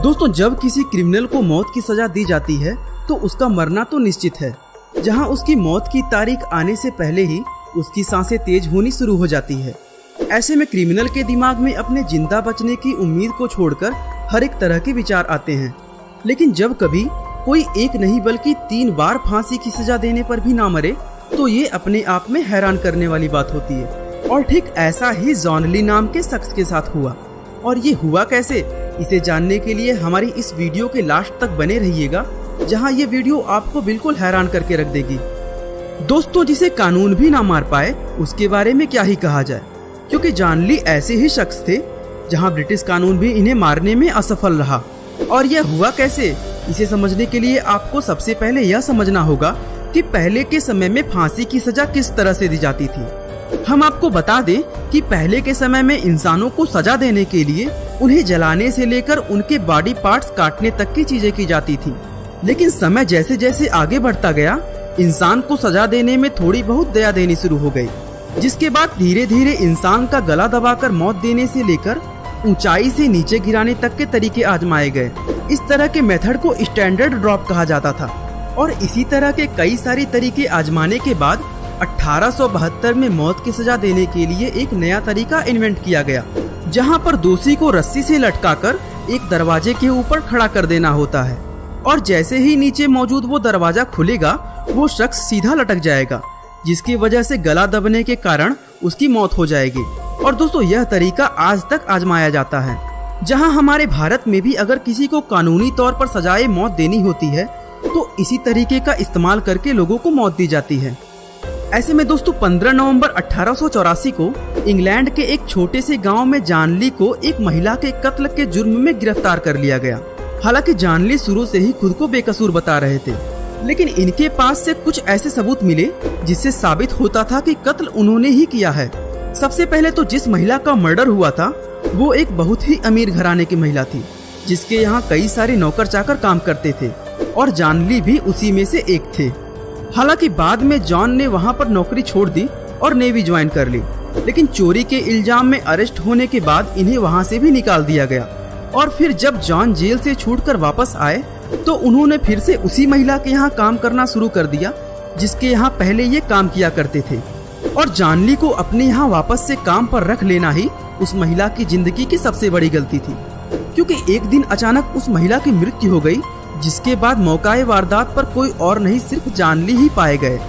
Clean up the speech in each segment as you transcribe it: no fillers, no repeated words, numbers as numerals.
दोस्तों, जब किसी क्रिमिनल को मौत की सजा दी जाती है तो उसका मरना तो निश्चित है। जहां उसकी मौत की तारीख आने से पहले ही उसकी सांसें तेज होनी शुरू हो जाती है। ऐसे में क्रिमिनल के दिमाग में अपने जिंदा बचने की उम्मीद को छोड़कर हर एक तरह के विचार आते हैं। लेकिन जब कभी कोई एक नहीं बल्कि 3 बार फांसी की सजा देने पर भी ना मरे तो ये अपने आप में हैरान करने वाली बात होती है। और ठीक ऐसा ही जॉन ली नाम के शख्स के साथ हुआ। और ये हुआ कैसे, इसे जानने के लिए हमारी इस वीडियो के लास्ट तक बने रहिएगा, जहां ये वीडियो आपको बिल्कुल हैरान करके रख देगी। दोस्तों, जिसे कानून भी ना मार पाए उसके बारे में क्या ही कहा जाए, क्योंकि जॉन ली ऐसे ही शख्स थे जहां ब्रिटिश कानून भी इन्हें मारने में असफल रहा। और यह हुआ कैसे, इसे समझने के लिए आपको सबसे पहले यह समझना होगा कि पहले के समय में फांसी की सजा किस तरह से दी जाती थी। हम आपको बता दें कि पहले के समय में इंसानों को सजा देने के लिए उन्हें जलाने से लेकर उनके बॉडी पार्ट्स काटने तक की चीजें की जाती थी। लेकिन समय जैसे जैसे आगे बढ़ता गया, इंसान को सजा देने में थोड़ी बहुत दया देनी शुरू हो गई, जिसके बाद धीरे धीरे इंसान का गला दबाकर मौत देने से लेकर ऊंचाई से नीचे गिराने तक के तरीके आजमाए गए। इस तरह के मेथड को स्टैंडर्ड ड्रॉप कहा जाता था। और इसी तरह के कई सारे तरीके आजमाने के बाद 1872 में मौत की सजा देने के लिए एक नया तरीका इन्वेंट किया गया, जहां पर दोषी को रस्सी से लटकाकर एक दरवाजे के ऊपर खड़ा कर देना होता है। और जैसे ही नीचे मौजूद वो दरवाजा खुलेगा, वो शख्स सीधा लटक जाएगा, जिसकी वजह से गला दबने के कारण उसकी मौत हो जाएगी। और दोस्तों, यह तरीका आज तक आजमाया जाता है। जहां हमारे भारत में भी अगर किसी को कानूनी तौर पर सजाए मौत देनी होती है तो इसी तरीके का इस्तेमाल करके लोगों को मौत दी जाती है। ऐसे में दोस्तों, 15 नवंबर 1884 को इंग्लैंड के एक छोटे से गांव में जॉन ली को एक महिला के कत्ल के जुर्म में गिरफ्तार कर लिया गया। हालांकि जॉन ली शुरू से ही खुद को बेकसूर बता रहे थे, लेकिन इनके पास से कुछ ऐसे सबूत मिले जिससे साबित होता था कि कत्ल उन्होंने ही किया है। सबसे पहले तो जिस महिला का मर्डर हुआ था वो एक बहुत ही अमीर घराने की महिला थी, जिसके यहाँ कई सारे नौकर चाकर काम करते थे, और जॉन ली भी उसी में से एक थे। हालांकि बाद में जॉन ने वहाँ पर नौकरी छोड़ दी और नेवी ज्वाइन कर ली, लेकिन चोरी के इल्जाम में अरेस्ट होने के बाद इन्हें वहाँ से भी निकाल दिया गया। और फिर जब जॉन जेल से छूटकर वापस आए तो उन्होंने फिर से उसी महिला के यहाँ काम करना शुरू कर दिया जिसके यहाँ पहले ये काम किया करते थे। और जॉन ली को अपने यहाँ वापस से काम पर रख लेना ही उस महिला की जिंदगी की सबसे बड़ी गलती थी, क्योंकि एक दिन अचानक उस महिला की मृत्यु हो गई, जिसके बाद मौकाए वारदात पर कोई और नहीं सिर्फ जॉन ली ही पाए गए,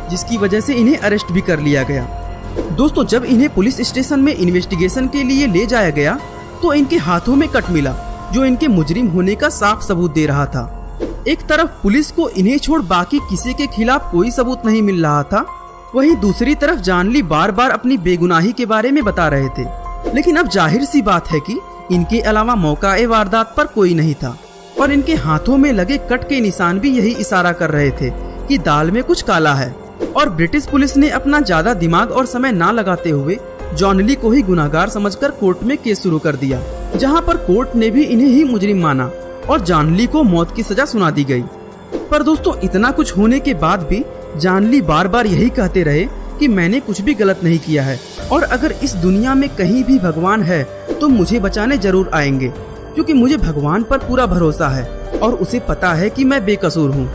जिसकी वजह से इन्हें अरेस्ट भी कर लिया गया। दोस्तों, जब इन्हें पुलिस स्टेशन में इन्वेस्टिगेशन के लिए ले जाया गया तो इनके हाथों में कट मिला, जो इनके मुजरिम होने का साफ सबूत दे रहा था। एक तरफ पुलिस को इन्हें छोड़ बाकी किसी के खिलाफ कोई सबूत नहीं मिल रहा था, वहीं दूसरी तरफ जॉन ली बार बार अपनी बेगुनाही के बारे में बता रहे थे। लेकिन अब जाहिर सी बात है कि इनके अलावा मौकाए वारदात पर कोई नहीं था, और इनके हाथों में लगे कट के निशान भी यही इशारा कर रहे थे कि दाल में कुछ काला है। और ब्रिटिश पुलिस ने अपना ज्यादा दिमाग और समय ना लगाते हुए जॉन ली को ही गुनाहगार समझकर कोर्ट में केस शुरू कर दिया, जहां पर कोर्ट ने भी इन्हें ही मुजरिम माना और जॉन ली को मौत की सजा सुना दी गई। पर दोस्तों, इतना कुछ होने के बाद भी जॉन ली बार बार यही कहते रहे कि मैंने कुछ भी गलत नहीं किया है, और अगर इस दुनिया में कहीं भी भगवान है तो मुझे बचाने जरूर आएंगे, क्योंकि मुझे भगवान पर पूरा भरोसा है और उसे पता है कि मैं बेकसूर हूँ।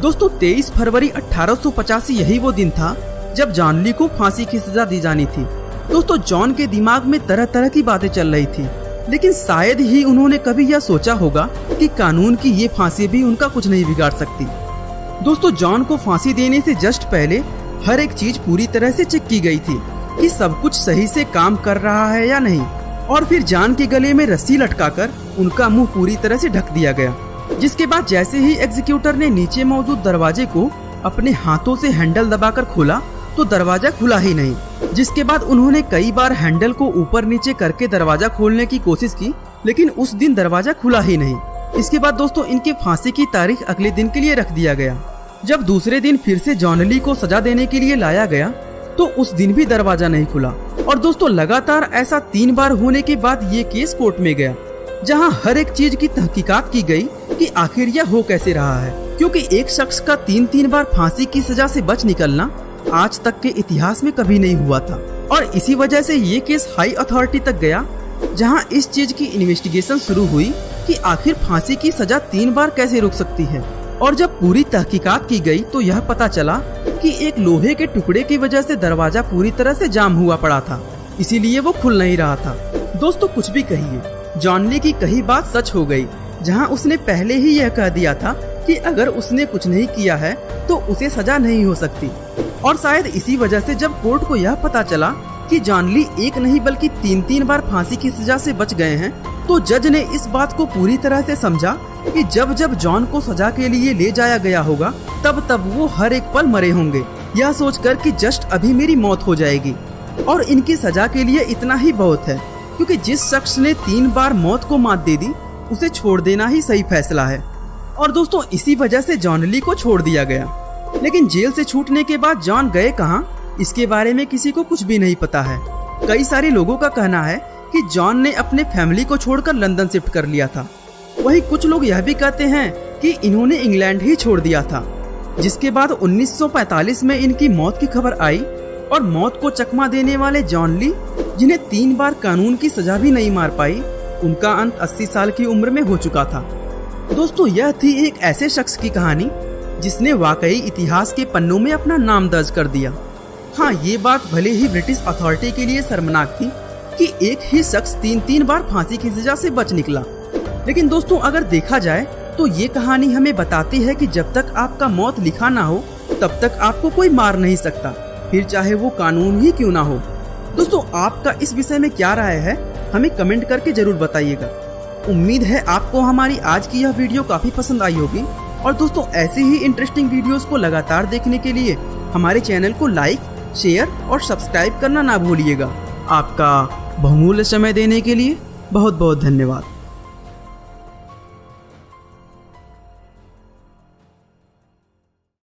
दोस्तों, 23 फरवरी 1885 यही वो दिन था जब जॉन ली को फांसी की सजा दी जानी थी। दोस्तों, जॉन के दिमाग में तरह तरह की बातें चल रही थी, लेकिन शायद ही उन्होंने कभी यह सोचा होगा कि कानून की ये फांसी भी उनका कुछ नहीं बिगाड़ सकती। दोस्तों, जॉन को फांसी देने से जस्ट पहले हर एक चीज पूरी तरह से चेक की गई थी कि सब कुछ सही से काम कर रहा है या नहीं, और फिर जॉन के गले में रस्सी लटकाकर उनका मुंह पूरी तरह से ढक दिया गया, जिसके बाद जैसे ही एग्जीक्यूटर ने नीचे मौजूद दरवाजे को अपने हाथों से हैंडल दबाकर खोला तो दरवाजा खुला ही नहीं, जिसके बाद उन्होंने कई बार हैंडल को ऊपर नीचे करके दरवाजा खोलने की कोशिश की, लेकिन उस दिन दरवाजा खुला ही नहीं। इसके बाद दोस्तों, इनके फांसी की तारीख अगले दिन के लिए रख दिया गया। जब दूसरे दिन फिर से जॉन ली को सजा देने के लिए लाया गया तो उस दिन भी दरवाजा नहीं खुला। और दोस्तों, लगातार ऐसा 3 बार होने के बाद ये केस कोर्ट में गया, जहां हर एक चीज की तहकीकात की गई कि आखिर यह हो कैसे रहा है, क्योंकि एक शख्स का 3 बार फांसी की सजा से बच निकलना आज तक के इतिहास में कभी नहीं हुआ था। और इसी वजह से ये केस हाई अथॉरिटी तक गया, जहां इस चीज की इन्वेस्टिगेशन शुरू हुई कि आखिर फांसी की सजा 3 बार कैसे रुक सकती है। और जब पूरी तहकीकात की गई तो यह पता चला कि एक लोहे के टुकड़े की वजह से दरवाजा पूरी तरह से जाम हुआ पड़ा था, इसीलिए वो खुल नहीं रहा था। दोस्तों कुछ भी कहिए, जॉन ली की कही बात सच हो गई, जहां उसने पहले ही यह कह दिया था कि अगर उसने कुछ नहीं किया है तो उसे सजा नहीं हो सकती। और शायद इसी वजह से जब कोर्ट को यह पता चला कि जॉन ली एक नहीं बल्कि 3 बार फांसी की सजा से बच गए हैं, तो जज ने इस बात को पूरी तरह से समझा कि जब जब जॉन को सजा के लिए ले जाया गया होगा तब वो हर एक पल मरे होंगे, यह सोचकर कि जस्ट अभी मेरी मौत हो जाएगी और इनकी सजा के लिए इतना ही बहुत है, क्योंकि जिस शख्स ने 3 बार मौत को मात दे दी उसे छोड़ देना ही सही फैसला है। और दोस्तों इसी वजह से जॉन ली को छोड़ दिया गया। लेकिन जेल से छूटने के बाद जॉन गए कहां, इसके बारे में किसी को कुछ भी नहीं पता है। कई सारे लोगों का कहना है कि जॉन ने अपने फैमिली को छोड़कर लंदन शिफ्ट कर लिया था। वहीं कुछ लोग यह भी कहते हैं कि इन्होंने इंग्लैंड ही छोड़ दिया था, जिसके बाद 1945 में इनकी मौत की खबर आई और मौत को चकमा देने वाले जॉन ली, जिन्हें 3 बार कानून की सजा भी नहीं मार पाई, उनका अंत 80 साल की उम्र में हो चुका था। दोस्तों यह थी एक ऐसे शख्स की कहानी जिसने वाकई इतिहास के पन्नों में अपना नाम दर्ज कर दिया। हाँ, ये बात भले ही ब्रिटिश अथॉरिटी के लिए शर्मनाक थी कि एक ही शख्स 3 बार फांसी की सजा से बच निकला। लेकिन दोस्तों अगर देखा जाए तो ये कहानी हमें बताती है कि जब तक आपका मौत लिखा ना हो तब तक आपको कोई मार नहीं सकता, फिर चाहे वो कानून ही क्यों ना हो। दोस्तों आपका इस विषय में क्या राय है, हमें कमेंट करके जरूर बताइएगा। उम्मीद है आपको हमारी आज की यह वीडियो काफी पसंद आई होगी। और दोस्तों ऐसे ही इंटरेस्टिंग वीडियोस को लगातार देखने के लिए हमारे चैनल को लाइक, शेयर और सब्सक्राइब करना ना भूलिएगा। आपका बहुमूल्य समय देने के लिए बहुत बहुत धन्यवाद।